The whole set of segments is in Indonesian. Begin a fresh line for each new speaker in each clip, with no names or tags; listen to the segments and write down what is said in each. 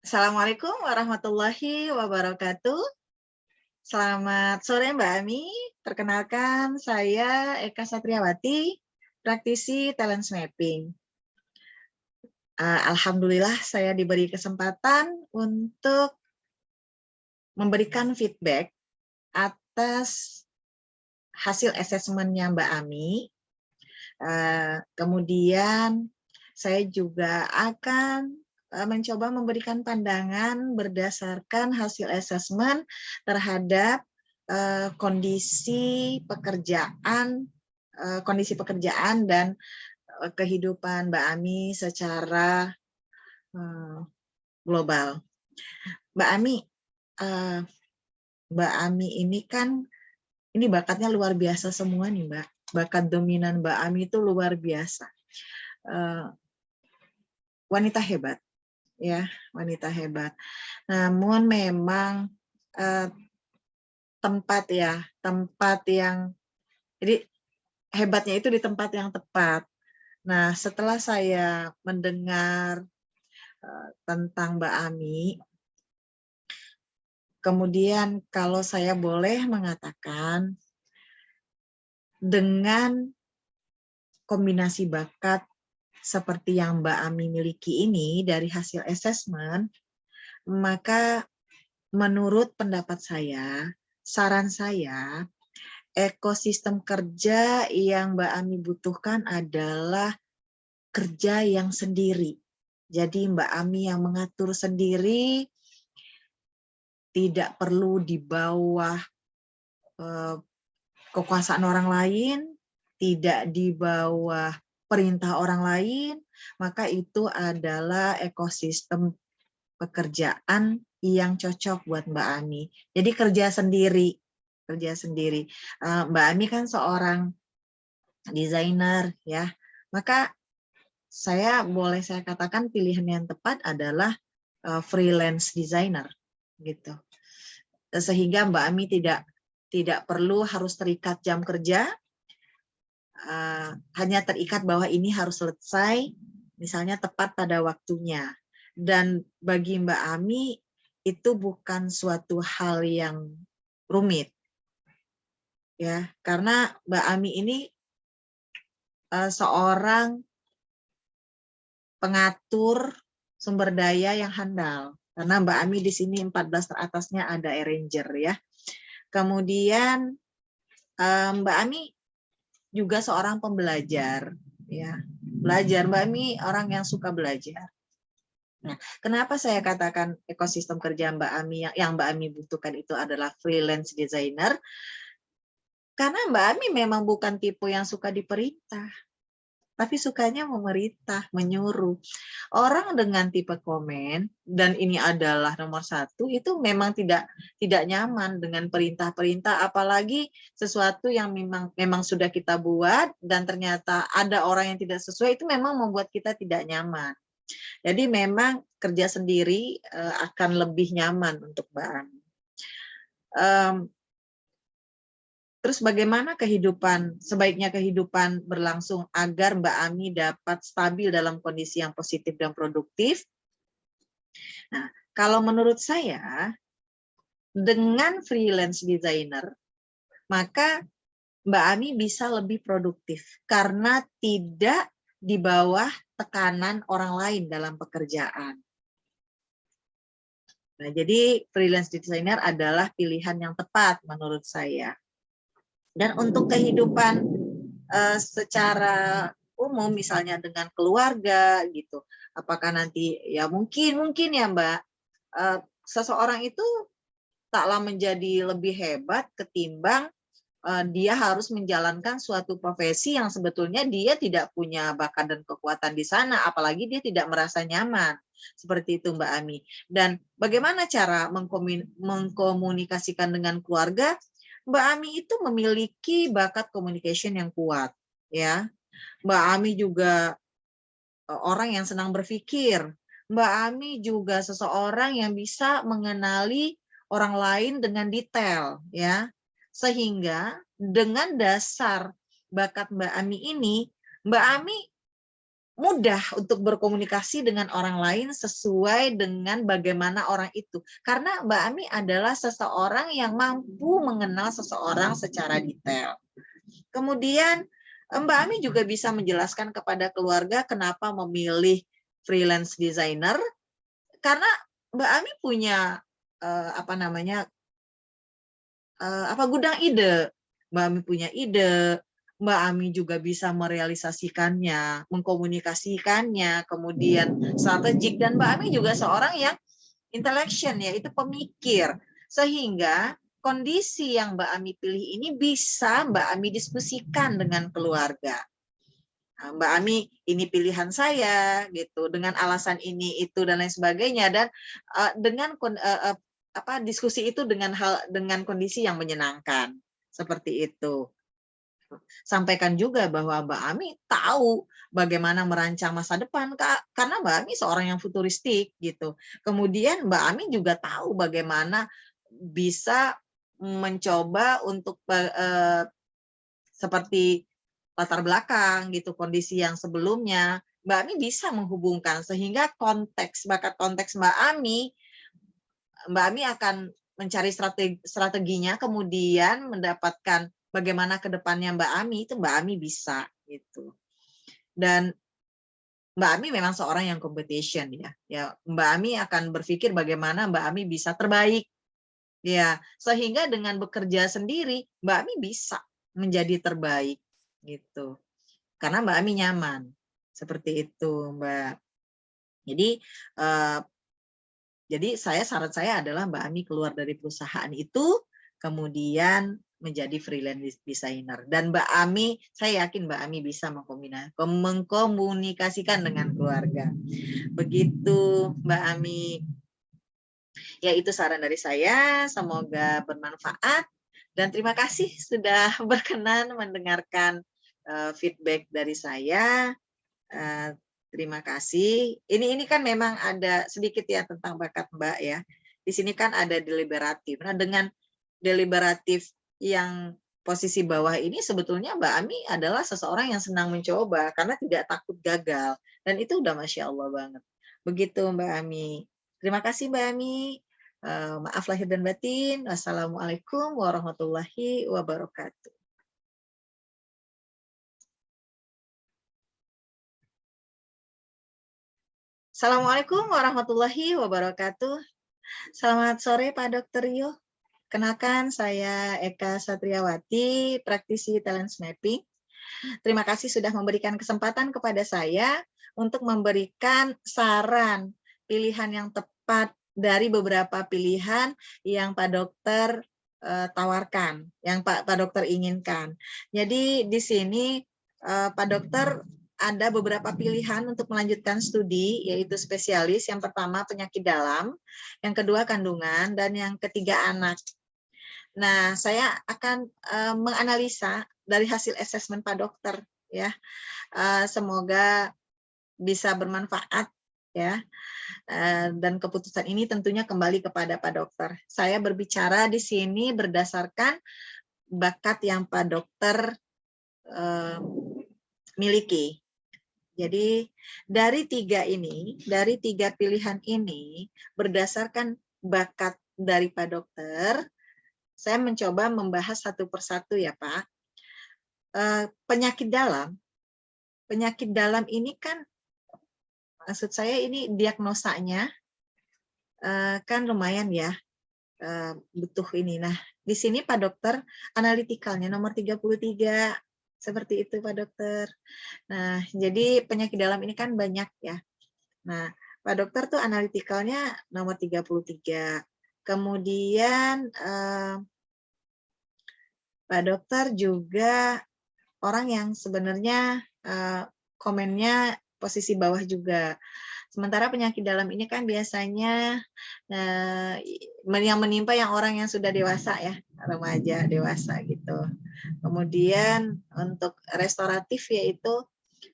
Assalamualaikum warahmatullahi wabarakatuh. Selamat sore Mbak Ami. Perkenalkan saya Eka Satriawati, praktisi talent mapping. Alhamdulillah saya diberi kesempatan untuk memberikan feedback atas hasil asesmennya Mbak Ami. Kemudian saya juga akan mencoba memberikan pandangan berdasarkan hasil asesmen terhadap kondisi pekerjaan dan kehidupan Mbak Ami secara global. Mbak Ami, ini kan ini bakatnya luar biasa semua nih Mbak. Bakat dominan Mbak Ami itu luar biasa. Wanita hebat, ya, wanita hebat. Namun memang tempat yang jadi hebatnya itu di tempat yang tepat. Nah, setelah saya mendengar tentang Mbak Ami, kemudian kalau saya boleh mengatakan dengan kombinasi bakat seperti yang Mbak Ami miliki ini dari hasil asesmen, maka menurut pendapat saya, saran saya, ekosistem kerja yang Mbak Ami butuhkan adalah kerja yang sendiri. Jadi Mbak Ami yang mengatur sendiri, tidak perlu di bawah kekuasaan orang lain, tidak di bawah perintah orang lain, maka itu adalah ekosistem pekerjaan yang cocok buat Mbak Ami. Jadi kerja sendiri. Mbak Ami kan seorang desainer, ya. Maka saya katakan pilihan yang tepat adalah freelance designer, gitu. Sehingga Mbak Ami tidak perlu harus terikat jam kerja, hanya terikat bahwa ini harus selesai, misalnya tepat pada waktunya. Dan bagi Mbak Ami itu bukan suatu hal yang rumit, ya, karena Mbak Ami ini seorang pengatur sumber daya yang handal. Karena Mbak Ami di sini 14 teratasnya ada arranger, ya. Kemudian Mbak Ami juga seorang pembelajar, ya. Mbak Ami orang yang suka belajar. Nah, kenapa saya katakan ekosistem kerja Mbak Ami yang Mbak Ami butuhkan itu adalah freelance designer? Karena Mbak Ami memang bukan tipe yang suka diperintah, tapi sukanya memerintah, menyuruh. Orang dengan tipe komen, dan ini adalah nomor satu, itu memang tidak nyaman dengan perintah-perintah, apalagi sesuatu yang memang sudah kita buat, dan ternyata ada orang yang tidak sesuai, itu memang membuat kita tidak nyaman. Jadi memang kerja sendiri akan lebih nyaman untuk Mbak Ami. Terus bagaimana sebaiknya kehidupan berlangsung agar Mbak Ami dapat stabil dalam kondisi yang positif dan produktif? Nah, kalau menurut saya, dengan freelance designer, maka Mbak Ami bisa lebih produktif karena tidak di bawah tekanan orang lain dalam pekerjaan. Nah, jadi freelance designer adalah pilihan yang tepat menurut saya. Dan untuk kehidupan secara umum, misalnya dengan keluarga gitu, apakah nanti ya mungkin ya Mbak, seseorang itu taklah menjadi lebih hebat ketimbang dia harus menjalankan suatu profesi yang sebetulnya dia tidak punya bakat dan kekuatan di sana, apalagi dia tidak merasa nyaman. Seperti itu Mbak Ami. Dan bagaimana cara mengkomunikasikan dengan keluarga? Mbak Ami itu memiliki bakat communication yang kuat, ya. Mbak Ami juga orang yang senang berpikir. Mbak Ami juga seseorang yang bisa mengenali orang lain dengan detail, ya. Sehingga dengan dasar bakat Mbak Ami ini, Mbak Ami mudah untuk berkomunikasi dengan orang lain sesuai dengan bagaimana orang itu. Karena Mbak Ami adalah seseorang yang mampu mengenal seseorang secara detail. Kemudian Mbak Ami juga bisa menjelaskan kepada keluarga kenapa memilih freelance designer, karena Mbak Ami punya gudang ide. Mbak Ami punya ide, Mbak Ami juga bisa merealisasikannya, mengkomunikasikannya, kemudian strategik, dan Mbak Ami juga seorang yang intellection, yaitu pemikir, sehingga kondisi yang Mbak Ami pilih ini bisa Mbak Ami diskusikan dengan keluarga. Nah, Mbak Ami, ini pilihan saya, gitu, dengan alasan ini, itu, dan lain sebagainya, dan dengan diskusi itu dengan kondisi yang menyenangkan, seperti itu. Sampaikan juga bahwa Mbak Ami tahu bagaimana merancang masa depan, karena Mbak Ami seorang yang futuristik, gitu. Kemudian Mbak Ami juga tahu bagaimana bisa mencoba untuk seperti latar belakang, gitu, kondisi yang sebelumnya, Mbak Ami bisa menghubungkan, sehingga bakat konteks Mbak Ami akan mencari strateginya, kemudian mendapatkan bagaimana ke depannya Mbak Ami, itu Mbak Ami bisa, gitu. Dan Mbak Ami memang seorang yang competition, ya. Mbak Ami akan berpikir bagaimana Mbak Ami bisa terbaik, ya, sehingga dengan bekerja sendiri Mbak Ami bisa menjadi terbaik, gitu. Karena Mbak Ami nyaman, seperti itu, Mbak. Jadi saran saya adalah Mbak Ami keluar dari perusahaan itu, kemudian menjadi freelance designer. Dan Mbak Ami, saya yakin Mbak Ami bisa mengkomunikasikan dengan keluarga. Begitu Mbak Ami. Ya, itu saran dari saya, semoga bermanfaat. Dan terima kasih sudah berkenan mendengarkan feedback dari saya. Terima kasih. Ini kan memang ada sedikit ya tentang bakat Mbak, ya. Di sini kan ada deliberatif. Nah, dengan deliberatif yang posisi bawah ini sebetulnya Mbak Ami adalah seseorang yang senang mencoba karena tidak takut gagal. Dan itu udah Masya Allah banget. Begitu Mbak Ami. Terima kasih Mbak Ami. Maaf lahir dan batin. Wassalamualaikum warahmatullahi wabarakatuh. Assalamualaikum warahmatullahi wabarakatuh. Selamat sore Pak Dr. Rio. Kenalkan saya Eka Satriawati, praktisi talent mapping. Terima kasih sudah memberikan kesempatan kepada saya untuk memberikan saran pilihan yang tepat dari beberapa pilihan yang Pak Dokter tawarkan, yang Pak Dokter inginkan. Jadi di sini Pak Dokter ada beberapa pilihan untuk melanjutkan studi, yaitu spesialis. Yang pertama penyakit dalam, yang kedua kandungan, dan yang ketiga anak. Nah, saya akan menganalisa dari hasil asesmen Pak Dokter, ya. Semoga bisa bermanfaat, ya. Dan keputusan ini tentunya kembali kepada Pak Dokter. Saya berbicara di sini berdasarkan bakat yang Pak Dokter miliki. Jadi dari tiga pilihan ini, berdasarkan bakat dari Pak Dokter, saya mencoba membahas satu persatu ya Pak. Penyakit dalam ini kan, maksud saya ini diagnosanya kan lumayan ya, butuh ini. Nah, di sini Pak Dokter analitikalnya nomor 33. Seperti itu Pak Dokter. Nah, jadi penyakit dalam ini kan banyak ya. Nah, Pak Dokter tuh analitikalnya nomor 33. Kemudian Pak Dokter juga orang yang sebenarnya komennya posisi bawah juga. Sementara penyakit dalam ini kan biasanya yang menimpa yang orang yang sudah dewasa ya, remaja, dewasa gitu. Kemudian untuk restoratif yaitu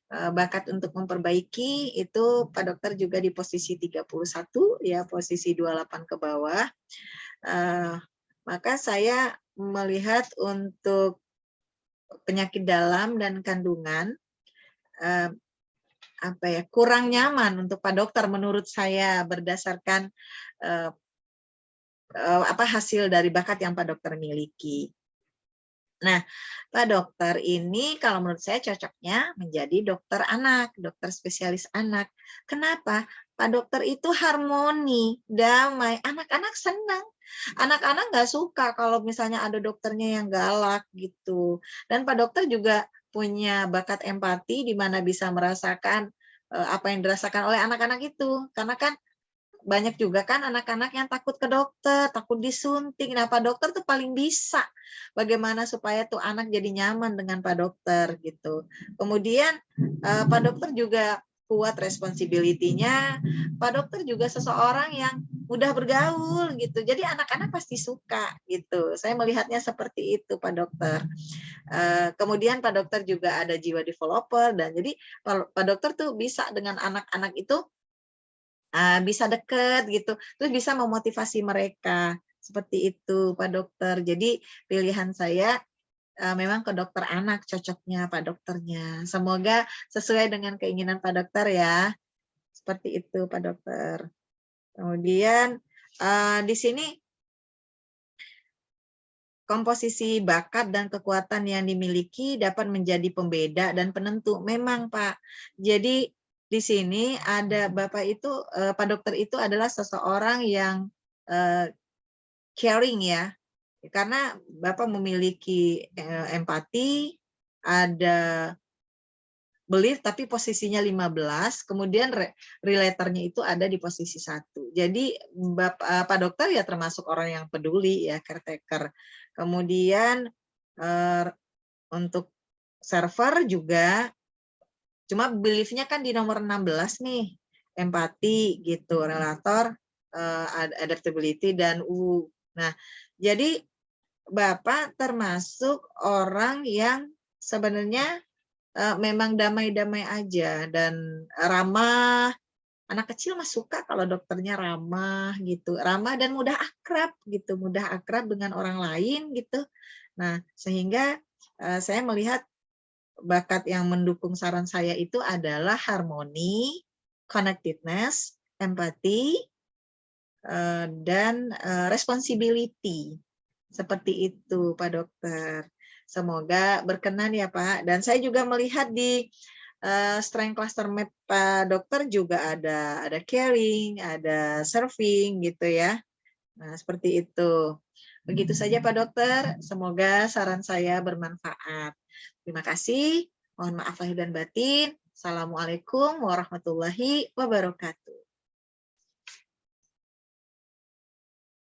bakat untuk memperbaiki, itu Pak Dokter juga di posisi 31 ya, posisi 28 ke bawah. Maka saya melihat untuk penyakit dalam dan kandungan kurang nyaman untuk Pak Dokter menurut saya berdasarkan hasil dari bakat yang Pak Dokter miliki. Nah, Pak Dokter ini kalau menurut saya cocoknya menjadi dokter anak, dokter spesialis anak. Kenapa? Pak Dokter itu harmoni, damai, anak-anak senang. Anak-anak nggak suka kalau misalnya ada dokternya yang galak gitu. Dan Pak Dokter juga punya bakat empati di mana bisa merasakan apa yang dirasakan oleh anak-anak itu. Karena kan banyak juga kan anak-anak yang takut ke dokter, takut disuntik. Nah, Pak Dokter tuh paling bisa bagaimana supaya tuh anak jadi nyaman dengan Pak Dokter gitu. Kemudian Pak Dokter juga kuat responsibility-nya. Pak Dokter juga seseorang yang mudah bergaul gitu. Jadi anak-anak pasti suka gitu. Saya melihatnya seperti itu Pak Dokter. Kemudian Pak Dokter juga ada jiwa developer dan jadi Pak Dokter tuh bisa dengan anak-anak itu bisa deket gitu, terus bisa memotivasi mereka, seperti itu Pak Dokter. Jadi pilihan saya memang ke dokter anak cocoknya Pak Dokternya. Semoga sesuai dengan keinginan Pak Dokter ya, seperti itu Pak Dokter. Kemudian di sini komposisi bakat dan kekuatan yang dimiliki dapat menjadi pembeda dan penentu. Memang Pak, jadi di sini ada Bapak itu, Pak Dokter itu adalah seseorang yang caring ya, karena Bapak memiliki empati, ada belief tapi posisinya 15, kemudian relatornya itu ada di posisi 1. Jadi Pak Dokter ya termasuk orang yang peduli ya, caretaker. Kemudian untuk server juga, cuma belief-nya kan di nomor 16 nih, empati gitu, relator, adaptability dan U. Nah, jadi Bapak termasuk orang yang sebenarnya memang damai-damai aja dan ramah. Anak kecil mah suka kalau dokternya ramah gitu, ramah dan mudah akrab gitu, mudah akrab dengan orang lain gitu. Nah, sehingga saya melihat bakat yang mendukung saran saya itu adalah harmoni, connectedness, empati, dan responsibility. Seperti itu, Pak Dokter. Semoga berkenan ya, Pak. Dan saya juga melihat di strength cluster map Pak Dokter juga ada caring, ada serving gitu ya. Nah, seperti itu. Begitu saja Pak Dokter. Semoga saran saya bermanfaat. Terima kasih. Mohon maaf lahir dan batin. Assalamualaikum warahmatullahi wabarakatuh.